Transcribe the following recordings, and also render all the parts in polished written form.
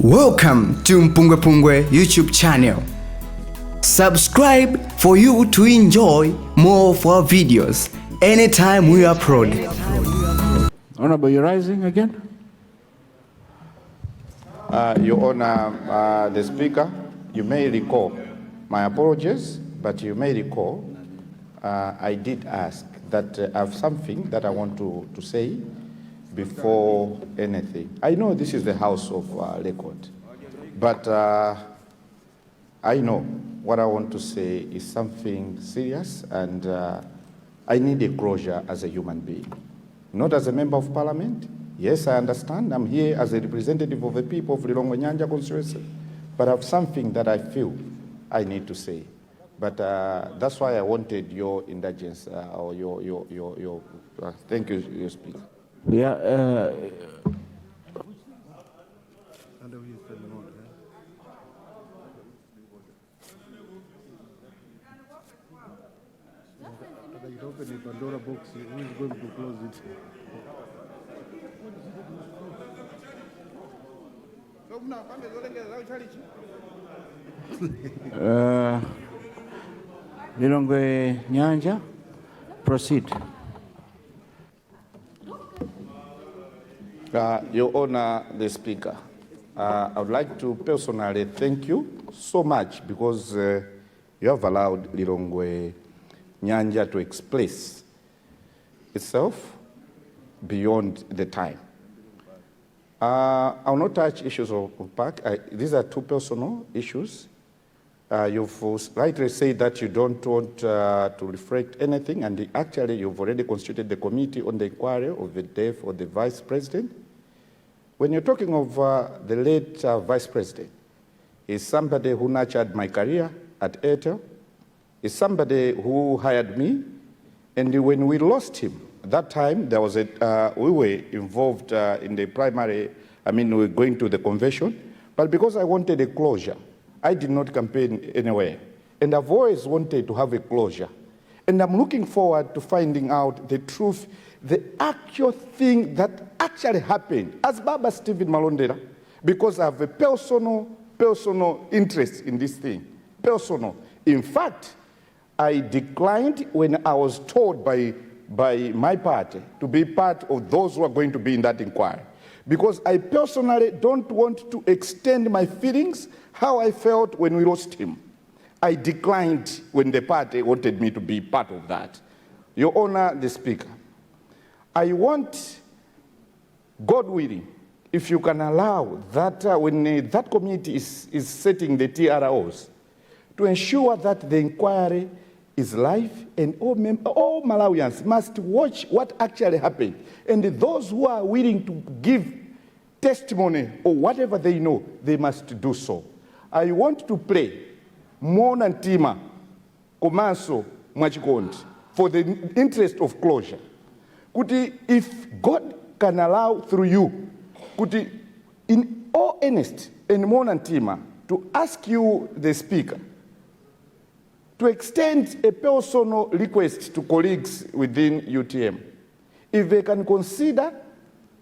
Welcome to MPUNGWE-PUNGWE YouTube channel. Subscribe for you to enjoy more of our videos anytime we upload. Honorable, you rising again? Your Honor, the Speaker, you may recall, my apologies, but you may recall, I did ask that I have something that I want to say before anything. I know this is the House of Record, but I know what I want to say is something serious, and I need a closure as a human being, not as a member of Parliament. Yes, I understand. I'm here as a representative of the people of Mulomo Pankhani Constituency, but I have something that I feel I need to say. But that's why I wanted your indulgence or your thank you, your Speaker. Yeah. Open the Pandora box. Who is going to close it? Lilongwe Nyanja, proceed. Your Honor, the Speaker, I would like to personally thank you so much because you have allowed Lilongwe Nyanja to express itself beyond the time. I will not touch issues of park. These are two personal issues. You've rightly said that you don't want to reflect anything, and actually you've already constituted the committee on the inquiry of the death of the Vice President. When you're talking of the late Vice President, he's somebody who nurtured my career at Airtel. He's somebody who hired me, and when we lost him, that time there was we were involved in the primary, we were going to the convention, but because I wanted a closure, I did not campaign anywhere. And I've always wanted to have a closure. And I'm looking forward to finding out the truth, the actual thing that actually happened as Baba Stephen Malondela, because I have a personal interest in this thing. Personal. In fact, I declined when I was told by my party to be part of those who are going to be in that inquiry. Because I personally don't want to extend my feelings how I felt when we lost him. I declined when the party wanted me to be part of that. Your Honor, the Speaker, I want, God willing, if you can allow that when that committee is setting the TROs, to ensure that the inquiry is live and all Malawians must watch what actually happened. And those who are willing to give testimony or whatever they know, they must do so. I want to pray Mona Ntima, Komanso Mwachikondi, for the interest of closure. Kuti, if God can allow through you, Kuti, in all earnest and Mona Ntima, to ask you, the Speaker, to extend a personal request to colleagues within UTM, if they can consider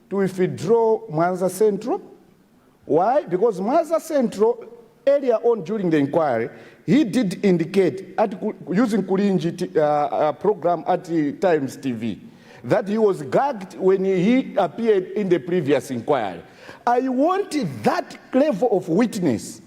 to withdraw Mwanza Central. Why? Because Mwanza Central, earlier on during the inquiry, he did indicate, using Kulinji program at Times TV, that he was gagged when he appeared in the previous inquiry. I want that level of witness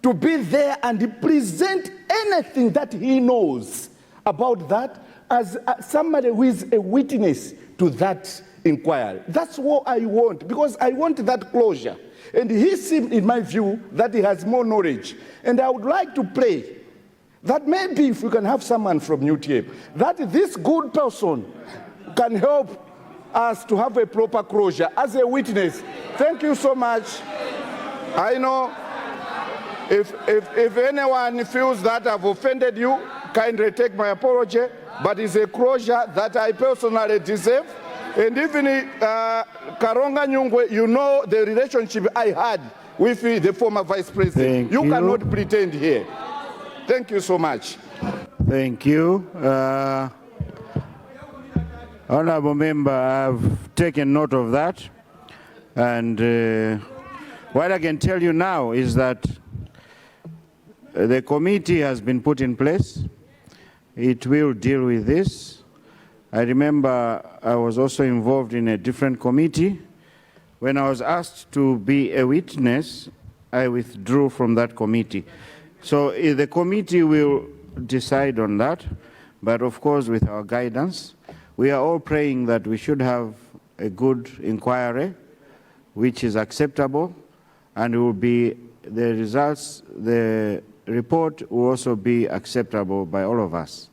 to be there and present anything that he knows about that as somebody who is a witness to that inquiry. That's what I want, because I want that closure. And he seemed, in my view, that he has more knowledge. And I would like to pray that maybe if we can have someone from UTM, that this good person can help us to have a proper closure as a witness. Thank you so much. I know if anyone feels that I've offended you, kindly take my apology, but it's a closure that I personally deserve. And even Karonga Nyungwe, you know the relationship I had with the former Vice President. You cannot pretend here. Thank you so much. Thank you. Honorable Member, I've taken note of that. And What I can tell you now is that the committee has been put in place. It will deal with this. I remember I was also involved in a different committee. When I was asked to be a witness, I withdrew from that committee. So the committee will decide on that, but of course with our guidance. We are all praying that we should have a good inquiry, which is acceptable, and will be the results, the report will also be acceptable by all of us.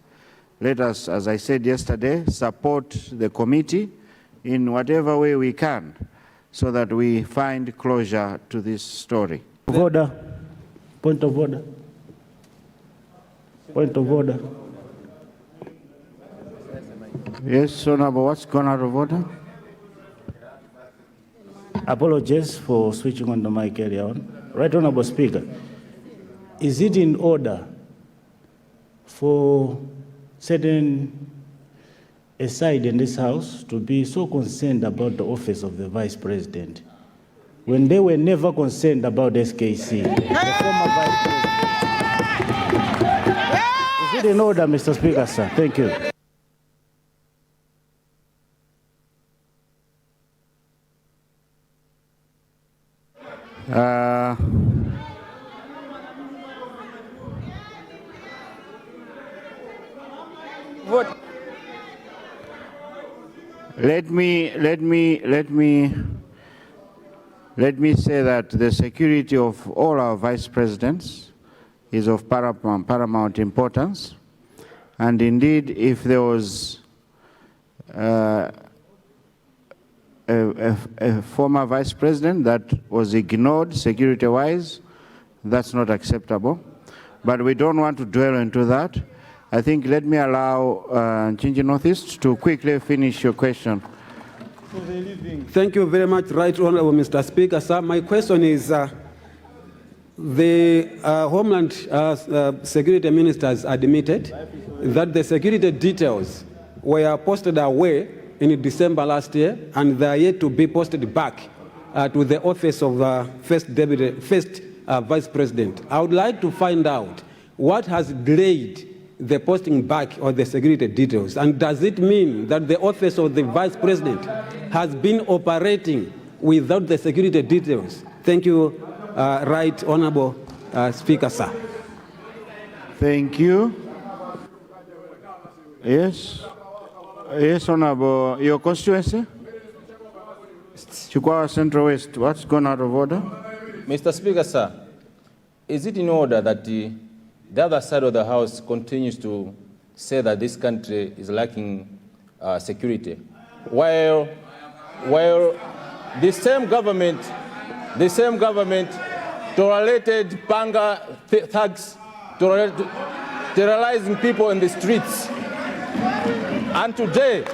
Let us, as I said yesterday, support the committee in whatever way we can so that we find closure to this story. Order. Point of order. Point of order. Yes, Honorable, what's gone out of order? Apologies for switching on the mic earlier on. Right Honorable Speaker, is it in order for certain a side in this House to be so concerned about the office of the Vice President when they were never concerned about SKC, the former Vice President? Is it in order, Mr. Speaker, sir? Thank you. Vote. Let me say that the security of all our vice presidents is of paramount importance. And indeed, if there was a former vice president that was ignored security-wise, that's not acceptable. But we don't want to dwell into that. I think let me allow Chinji Northeast to quickly finish your question. Thank you very much, Right Honorable Mr. Speaker. Sir, my question is, the Homeland Security Ministers admitted that the security details were posted away in December last year, and they are yet to be posted back to the office of first Vice President. I would like to find out what has delayed the posting back of the security details, and does it mean that the office of the Vice President has been operating without the security details? Thank you, Right Honorable Speaker, sir. Thank you. Yes. Yes, Honorable. Your constituency? Chikangawa Central West. What's gone out of order? Mr. Speaker, sir, is it in order that the other side of the House continues to say that this country is lacking security, while the same government tolerated panga thugs, terrorizing people in the streets, and today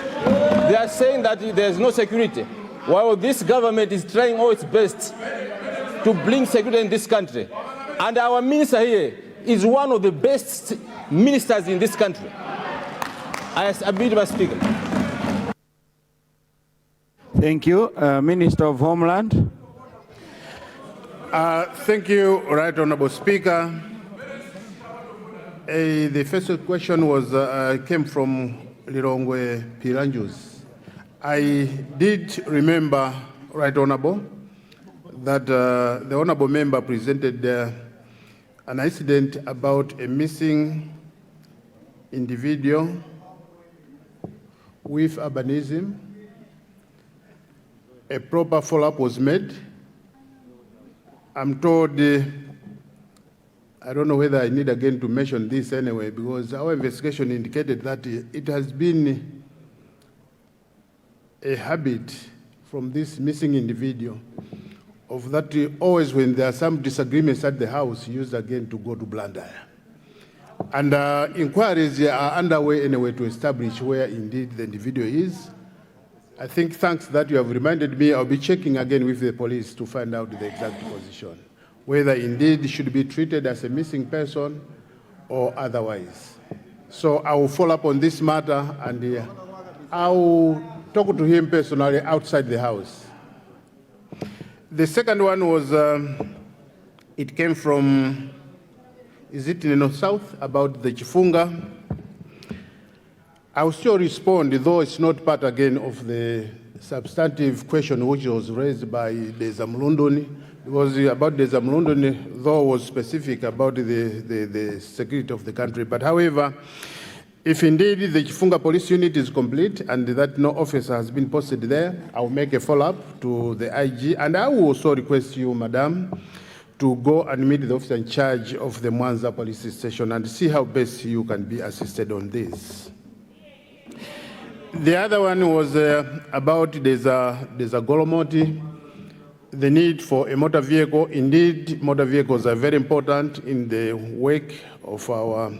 they are saying that there is no security, while this government is trying all its best to bring security in this country, and our minister here is one of the best ministers in this country. I submit, Mr. Speaker. Thank you. Minister of Homeland. Thank you, Right Honorable Speaker. The first question was came from Lilongwe Piranjus. I did remember, Right Honorable, that the Honorable Member presented an incident about a missing individual with urbanism. A proper follow-up was made. I'm told, I don't know whether I need again to mention this anyway, because our investigation indicated that it has been a habit from this missing individual of that always when there are some disagreements at the house, used again to go to Blandaya. And inquiries are underway anyway to establish where indeed the individual is. I think thanks that you have reminded me, I'll be checking again with the police to find out the exact position, whether indeed it should be treated as a missing person or otherwise. So I will follow up on this matter and I will talk to him personally outside the house. The second one was, it came from, is it in the south, about the Chifunga. I'll still respond, though it's not part again of the substantive question which was raised by Deza Mlundoni. It was about Deza Mlundoni, though was specific about the security of the country. But however, if indeed the Chifunga police unit is complete and that no officer has been posted there, I'll make a follow-up to the IG. And I will also request you, Madam, to go and meet the officer in charge of the Mwanza police station and see how best you can be assisted on this. The other one was about there's a Golomoti, the need for a motor vehicle. Indeed, motor vehicles are very important in the wake of our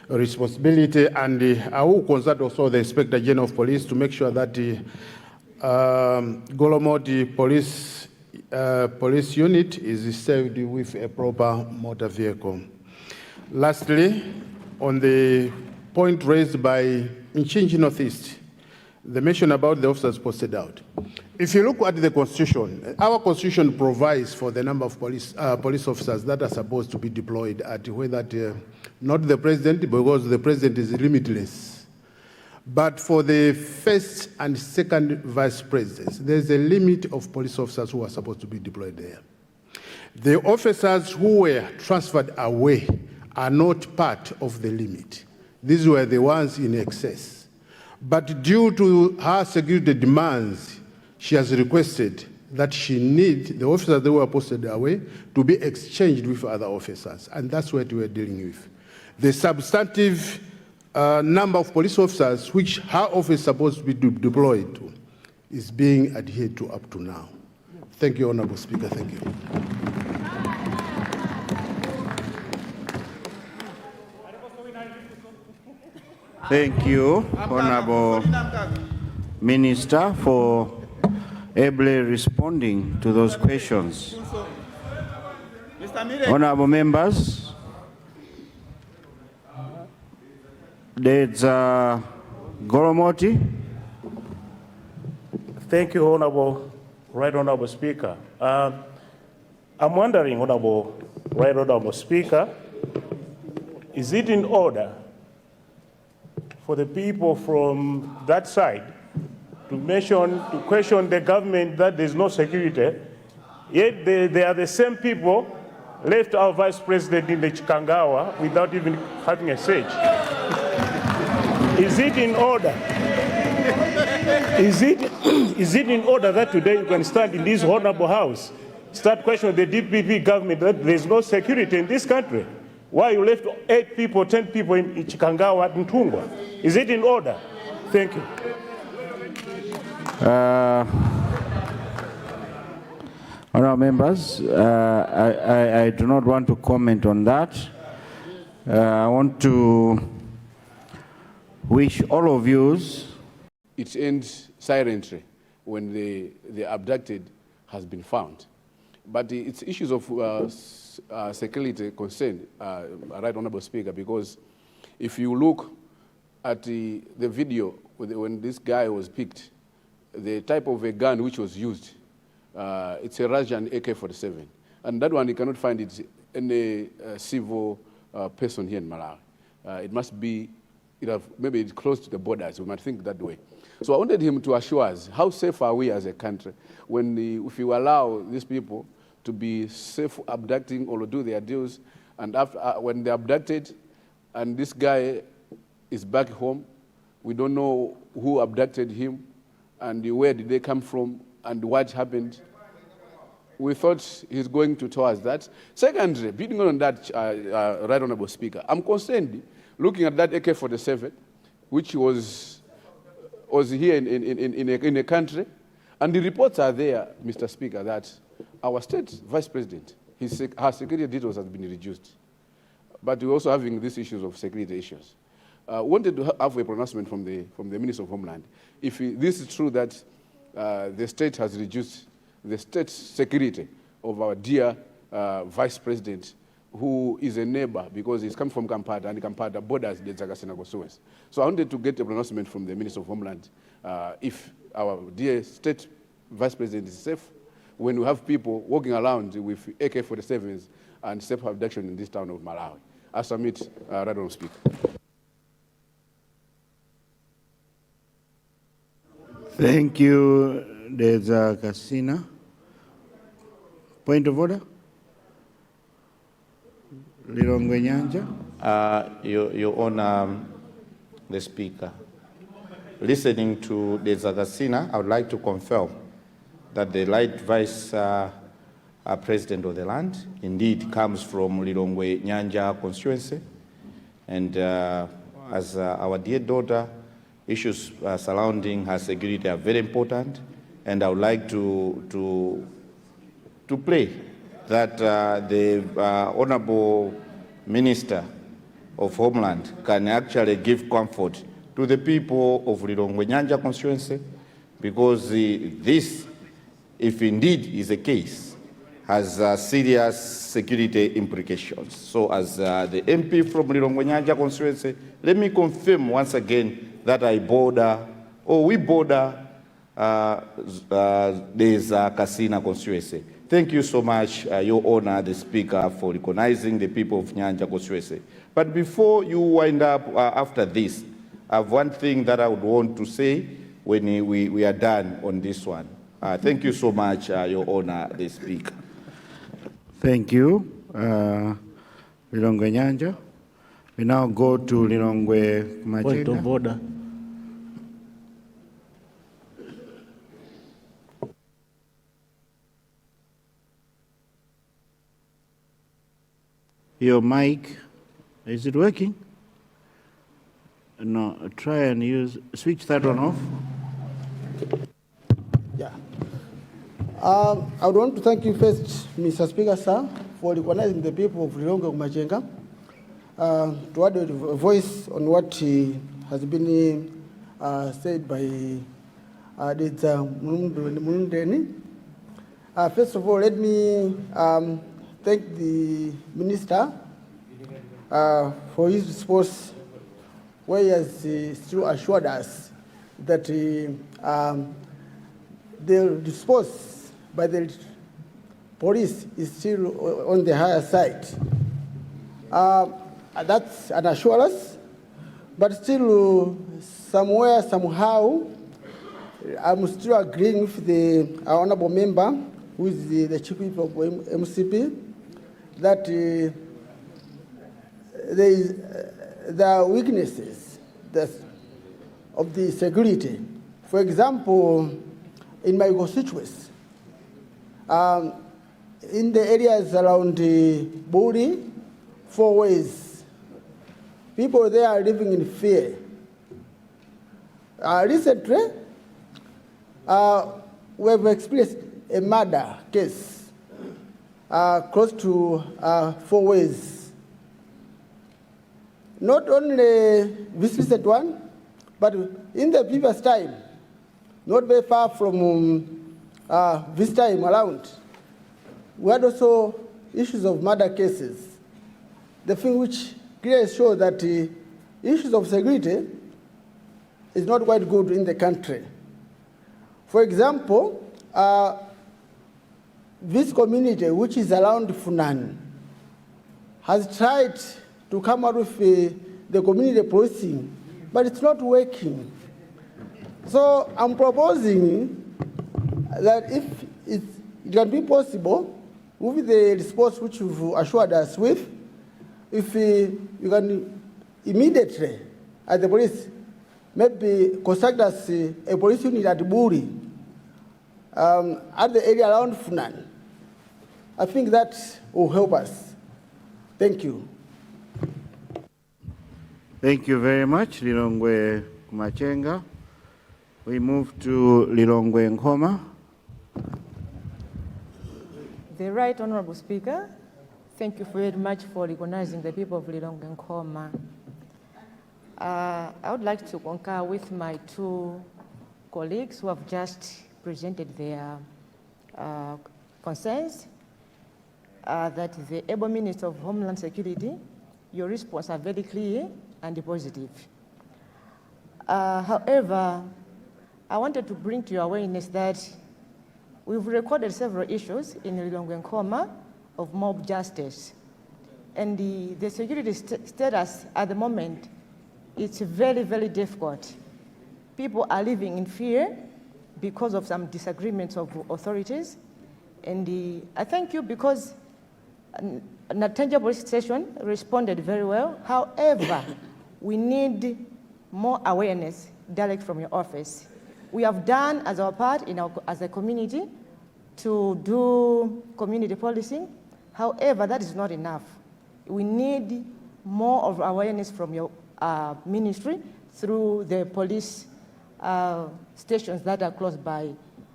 responsibility, and I will consult also the Inspector General of Police to make sure that the Golomoti police unit is served with a proper motor vehicle. Lastly, on the point raised by Nchinji Northeast, the mention about the officers posted out. If you look at the Constitution, our Constitution provides for the number of police officers that are supposed to be deployed at where that, not the president, because the president is limitless. But for the first and second vice presidents, there's a limit of police officers who are supposed to be deployed there. The officers who were transferred away are not part of the limit. These were the ones in excess. But due to her security demands, she has requested that she needs the officers that were posted away to be exchanged with other officers. And that's what we're dealing with. The substantive number of police officers which her office is supposed to be deployed to is being adhered to up to now. Thank you, Honorable Speaker. Thank you. Thank you, Honorable Minister, for ably responding to those questions. Honorable members, there's Golomoti. Thank you, Right Honorable Speaker. I'm wondering, Right Honorable Speaker, is it in order for the people from that side to question the government that there's no security, yet they are the same people left our vice president in the Chikangawa without even having a search? Is it in order? Is it in order that today you can stand in this honorable house, start questioning the DPP government that there's no security in this country? Why you left 8 people, 10 people in Chikangawa and Tungwa? Is it in order? Thank you. Honorable members, I do not want to comment on that. I want to wish all of you. It ends silently when the abducted has been found. But it's issues of security concern, Right Honorable Speaker, because if you look at the video when this guy was picked, the type of a gun which was used, it's a Russian AK-47. And that one, you cannot find it in a civil person here in Malawi. It must be, maybe it's close to the borders, we might think that way. So I wanted him to assure us, how safe are we as a country if you allow these people to be safe abducting or do their deals, and after, when they're abducted and this guy is back home, we don't know who abducted him and where did they come from and what happened. We thought he's going to tell us that. Secondly, building on that, Right Honorable Speaker, I'm concerned looking at that AK-47, which was here in a country, and the reports are there, Mr. Speaker, that our state vice president, her security details has been reduced. But we're also having these issues of security issues. Wanted to have a pronouncement from the Minister of Homeland. If this is true that the state has reduced the state security of our dear vice president, who is a neighbor because he's come from Kampala, and Kampala borders the Zagasena Suez. So I wanted to get a pronouncement from the Minister of Homeland if our dear state vice president is safe when we have people walking around with AK-47s and self-abduction in this town of Malawi. I submit, Right Honourable Speaker. Thank you, Deza Kasina. Point of order? Lilongwe Nyanja. Your Honor, the Speaker. Listening to Deza Kasina, I would like to confirm that the right Vice President of the land indeed comes from Lilongwe Nyanja constituency. And as our dear daughter, issues surrounding her security are very important. And I would like to pray that the Honorable Minister of Homeland can actually give comfort to the people of Lilongwe Nyanja constituency, because this, if indeed is the case, has serious security implications. So as the MP from Lilongwe Nyanja constituency, let me confirm once again that we border there's Kasina constituency. Thank you so much, Your Honor, the Speaker, for recognizing the people of Nyanja constituency. But before you wind up after this, I have one thing that I would want to say when we are done on this one. Thank you so much, Your Honor, the Speaker. Thank you, Lilongwe Nyanja. We now go to Lilongwe Machenga. Point of order. Your mic, is it working? No, try and switch that one off. Yeah. I would want to thank you first, Mr. Speaker, sir, for recognizing the people of Lilongwe Machenga, to add a voice on what has been said by Mulundeni. First of all, let me thank the Minister for his response, where he has still assured us that the response by the police is still on the higher side. That's an assurance, but still somewhere, somehow, I'm still agreeing with the honorable member, who is the chief whip of MCP, that there are weaknesses of the security. For example, in my constituency, in the areas around Buri, 4 ways, people there are living in fear. Recently, we have experienced a murder case close to 4 ways. Not only this recent one, but in the previous time, not very far from this time around, we had also issues of murder cases. The thing which clearly shows that issues of security is not quite good in the country. For example, this community, which is around Funan, has tried to come out with the community policing, but it's not working. So I'm proposing that if it can be possible, with the response which you've assured us with, if you can immediately, as the police, maybe construct us a police unit at Buri, at the area around Funan. I think that will help us. Thank you. Thank you very much, Lilongwe Machenga. We move to Lilongwe Nkoma. The Right Honourable Speaker, thank you very much for recognizing the people of Lilongwe Nkoma. I would like to concur with my 2 colleagues who have just presented their concerns, that the able Minister of Homeland Security, your response are very clear and positive. However, I wanted to bring to your awareness that we've recorded several issues in Lilongwe Nkoma of mob justice. And the security status at the moment, it's very, very difficult. People are living in fear because of some disagreements of authorities. And I thank you because Natanja Police Station responded very well. However, we need more awareness direct from your office. We have done as our part as a community to do community policing. However, that is not enough. We need more of awareness from your ministry through the police stations that are close by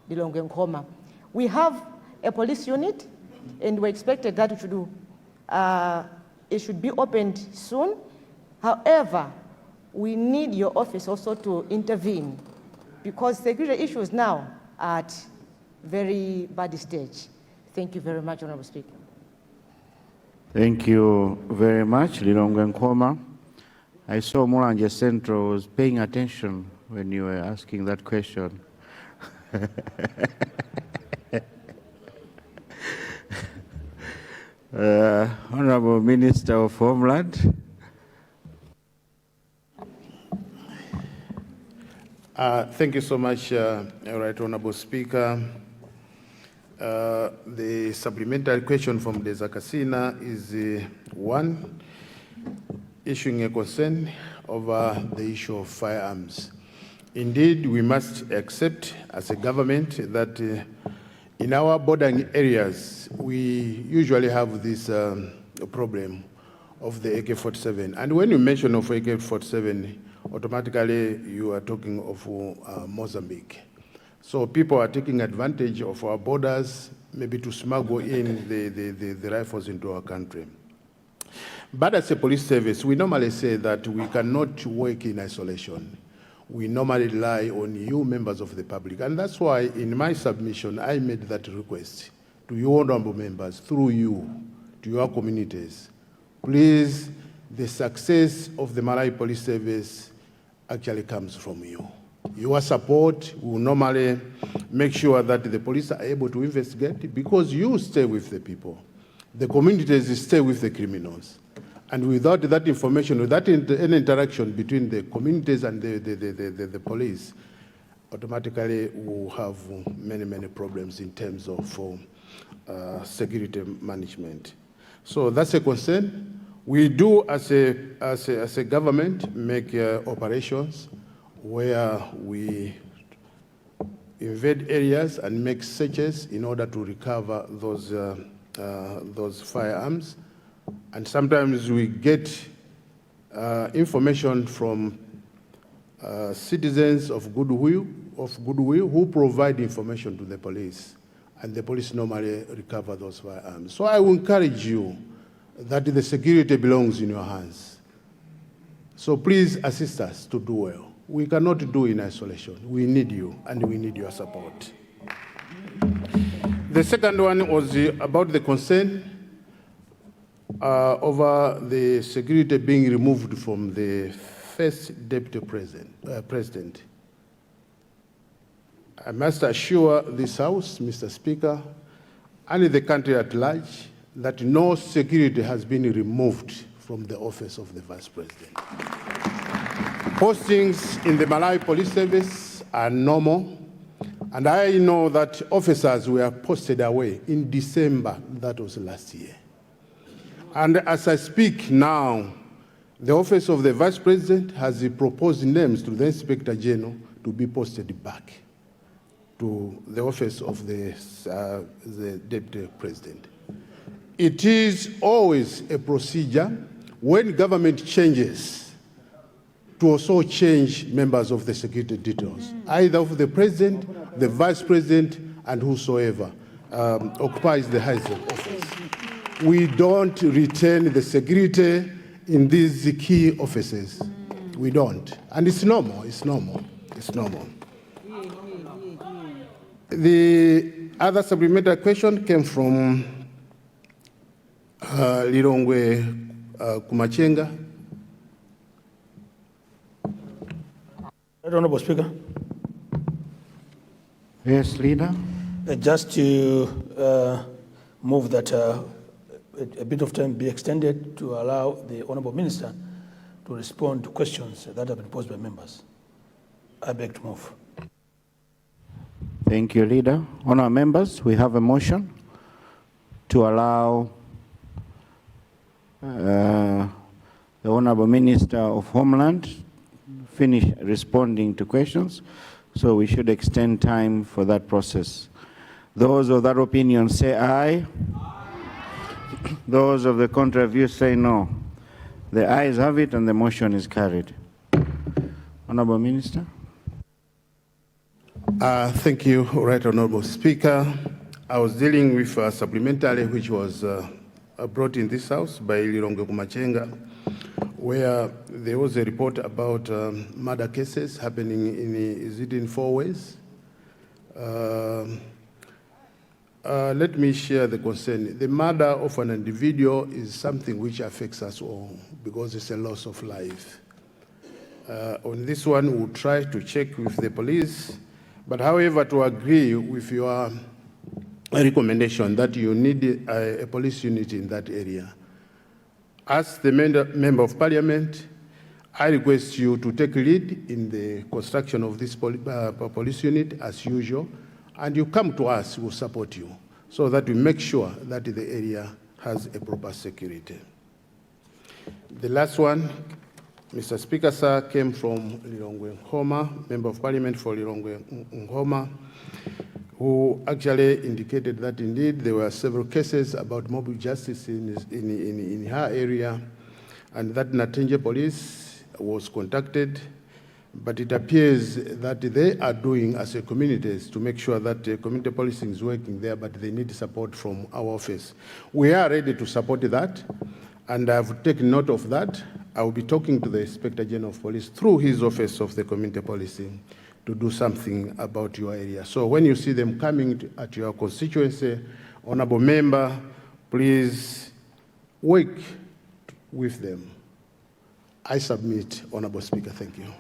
Lilongwe Nkoma. We have a police unit, and we expected that it should be opened soon. However, we need your office also to intervene because security issues now are at very bad stage. Thank you very much, Honorable Speaker. Thank you very much, Lilongwe Nkoma. I saw Mulanje Central was paying attention when you were asking that question. Honorable Minister of Homeland. Thank you so much, Right Honorable Speaker. The supplementary question from the Zakasina is one, issuing a concern over the issue of firearms. Indeed, we must accept as a government that in our bordering areas, we usually have this problem of the AK-47. And when you mention of AK-47, automatically you are talking of Mozambique. So people are taking advantage of our borders, maybe to smuggle in the rifles into our country. But as a police service, we normally say that we cannot work in isolation. We normally rely on you, members of the public. And that's why in my submission, I made that request to you, honorable members, through you, to your communities. Please, the success of the Malawi Police Service actually comes from you. Your support will normally make sure that the police are able to investigate because you stay with the people. The communities stay with the criminals. And without that information, without any interaction between the communities and the police, automatically we'll have many, many problems in terms of security management. So that's a concern. We do, as a government, make operations where we invade areas and make searches in order to recover those firearms. And sometimes we get information from citizens of goodwill who provide information to the police, and the police normally recover those firearms. So I will encourage you that the security belongs in your hands. So please assist us to do well. We cannot do in isolation. We need you, and we need your support. The second one was about the concern over the security being removed from the first deputy president. I must assure this House, Mr. Speaker, and the country at large, that no security has been removed from the office of the Vice President. Postings in the Malawi Police Service are normal, and I know that officers were posted away in December, that was last year. And as I speak now, the office of the Vice President has proposed names to the Inspector General to be posted back to the office of the Deputy President. It is always a procedure when government changes to also change members of the security details, either of the President, the Vice President, and whosoever occupies the highest office. We don't retain the security in these key offices. We don't. And it's normal, it's normal, it's normal. The other supplementary question came from Lilongwe Kumachenga. Honorable Speaker. Yes, Leader. Just to move that a bit of time be extended to allow the Honourable Minister to respond to questions that have been posed by members. I beg to move. Thank you, Leader. Honourable members, we have a motion to allow the Honourable Minister of Homeland finish responding to questions, so we should extend time for that process. Those of that opinion say aye. Those of the contrary view say no. The ayes have it and the motion is carried. Honourable Minister. Thank you, Right Honourable Speaker. I was dealing with a supplementary which was brought in this House by Lilonge Kumachenga, where there was a report about murder cases happening in 4 ways. Let me share the concern. The murder of an individual is something which affects us all because it's a loss of life. On this one, we'll try to check with the police, but however, to agree with your recommendation that you need a police unit in that area. As the Member of Parliament, I request you to take lead in the construction of this police unit as usual, and you come to us, we'll support you, so that we make sure that the area has a proper security. The last one, Mr. Speaker, sir, came from Lilongwe Nhoma, Member of Parliament for Lilongwe Nhoma, who actually indicated that indeed there were several cases about mob justice in her area, and that Natenje police was contacted, but it appears that they are doing as a community to make sure that community policing is working there, but they need support from our office. We are ready to support that, and I've taken note of that. I will be talking to the Inspector General of Police through his office of the community policing to do something about your area. So when you see them coming at your constituency, Honourable Member, please work with them. I submit, Honourable Speaker. Thank you.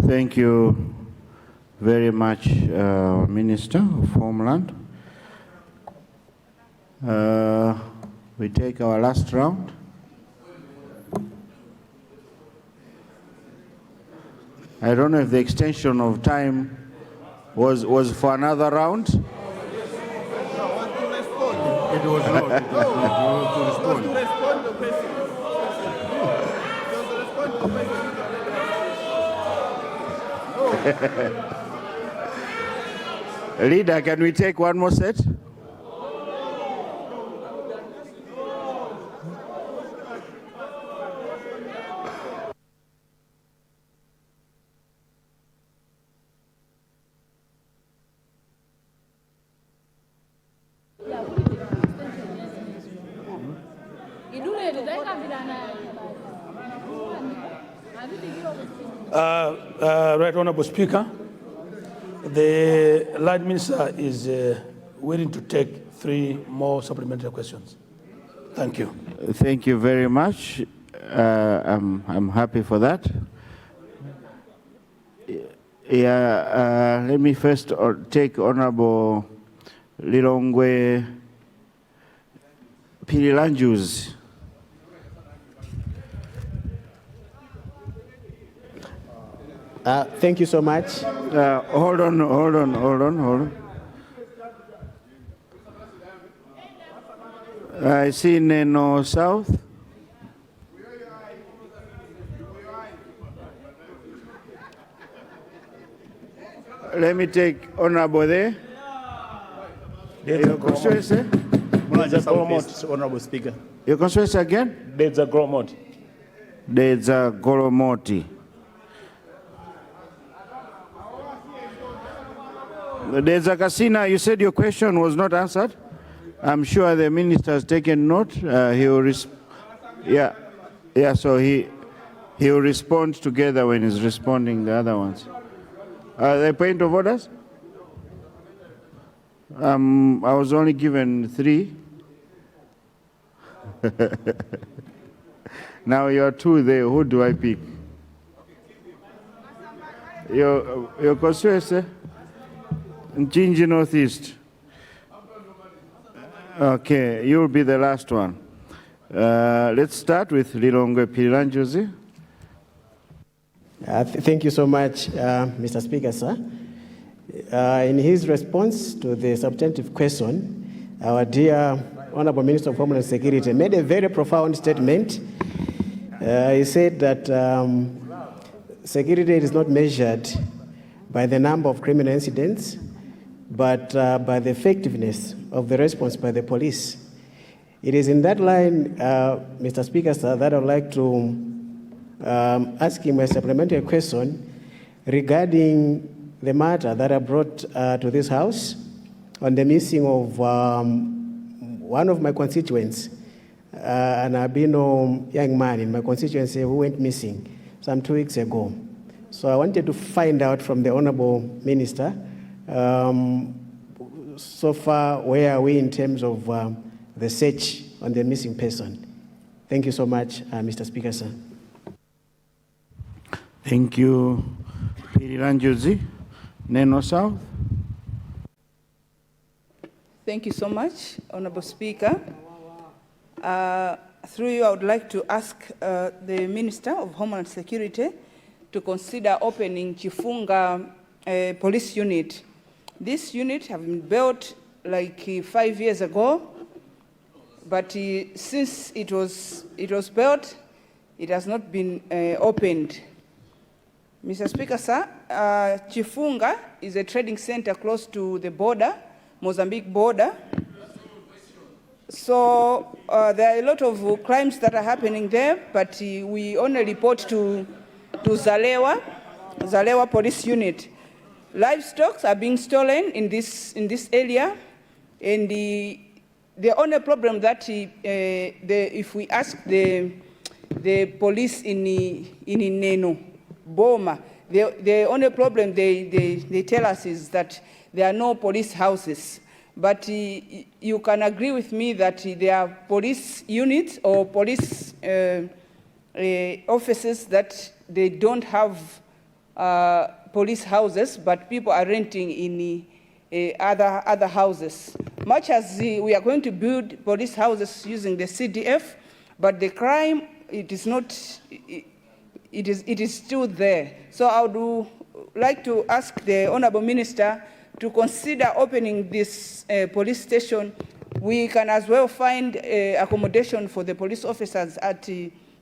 Thank you very much, Minister of Homeland. We take our last round. I don't know if the extension of time was for another round. It was not. It was to respond. Leader, can we take one more set? Right Honourable Speaker, the Light Minister is willing to take 3 more supplementary questions. Thank you. Thank you very much. I'm happy for that. Yeah, let me first take Honourable Lilongwe Pirilanju's. Thank you so much. Hold on. I see Neno South. Let me take Honourable there. Your constituency? Honourable Speaker. Your constituency again? There's a Goromoti. There's a Goromoti. There's a Casina. You said your question was not answered. I'm sure the minister has taken note. He will so he will respond together when he's responding the other ones. The point of orders? I was only given 3. Now you are 2 there. Who do I pick? Your constituency? Mchinji Northeast. Okay, you'll be the last one. Let's start with Lilongwe Piranjuzi. Thank you so much, Mr. Speaker, sir. In his response to the substantive question, our dear Honorable Minister of Homeland Security made a very profound statement. He said that security is not measured by the number of criminal incidents, but by the effectiveness of the response by the police. It is in that line, Mr. Speaker, sir, that I would like to ask him a supplementary question regarding the matter that I brought to this House on the missing of one of my constituents, an albino young man in my constituency who went missing some 2 weeks ago. So I wanted to find out from the Honorable Minister, so far, where are we in terms of the search on the missing person? Thank you so much, Mr. Speaker, sir. Thank you, Piranjuzi. Neno South. Thank you so much, Honorable Speaker. Through you, I would like to ask the Minister of Homeland Security to consider opening Chifunga police unit. This unit has been built like 5 years ago, but since it was built, it has not been opened. Mr. Speaker, sir, Chifunga is a trading center close to the border, Mozambique border. So there are a lot of crimes that are happening there, but we only report to Zalewa police unit. Livestock are being stolen in this area, and the only problem that if we ask the police in Neno, Boma, the only problem they tell us is that there are no police houses. But you can agree with me that there are police units or police offices that they don't have police houses, but people are renting in other houses. Much as we are going to build police houses using the CDF, but the crime, it is still there. So I would like to ask the Honorable Minister to consider opening this police station. We can as well find accommodation for the police officers at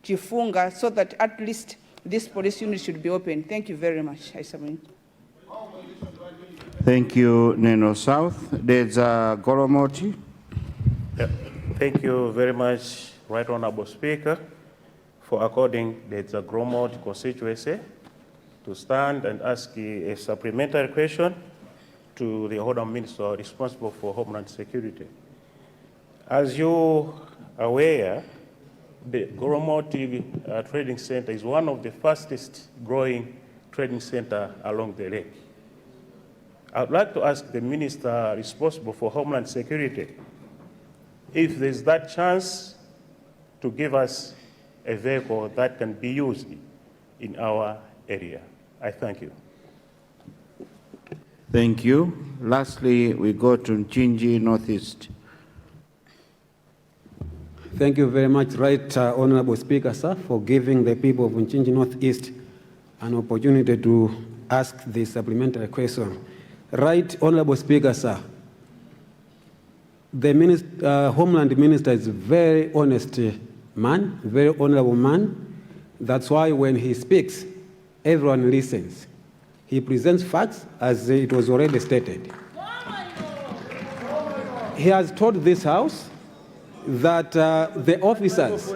Chifunga so that at least this police unit should be open. Thank you very much. I submit. Thank you, Neno South. There's Goromoti. Yeah. Thank you very much, Right Honorable Speaker, for according the Gromot constituency to stand and ask a supplementary question to the Honorable Minister responsible for Homeland Security. As you are aware, the Goromoti Trading Center is one of the fastest growing trading center along the lake. I would like to ask the Minister responsible for Homeland Security if there's that chance to give us a vehicle that can be used in our area. I thank you. Thank you. Lastly, we go to Mchinji Northeast. Thank you very much, Right Honorable Speaker, sir, for giving the people of Mchinji Northeast an opportunity to ask the supplementary question. Right Honorable Speaker, sir, the Homeland Minister is a very honest man, very honorable man. That's why when he speaks, everyone listens. He presents facts as it was already stated. He has told this House that the officers,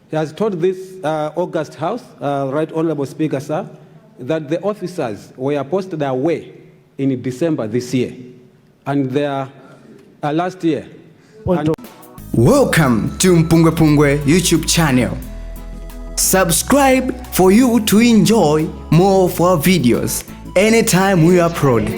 he has told this August House, Right Honorable Speaker, sir, that the officers were posted away in December this year, and they are last year. Welcome to MPUNGWE-PUNGWE YouTube channel. Subscribe for you to enjoy more of our videos anytime we upload.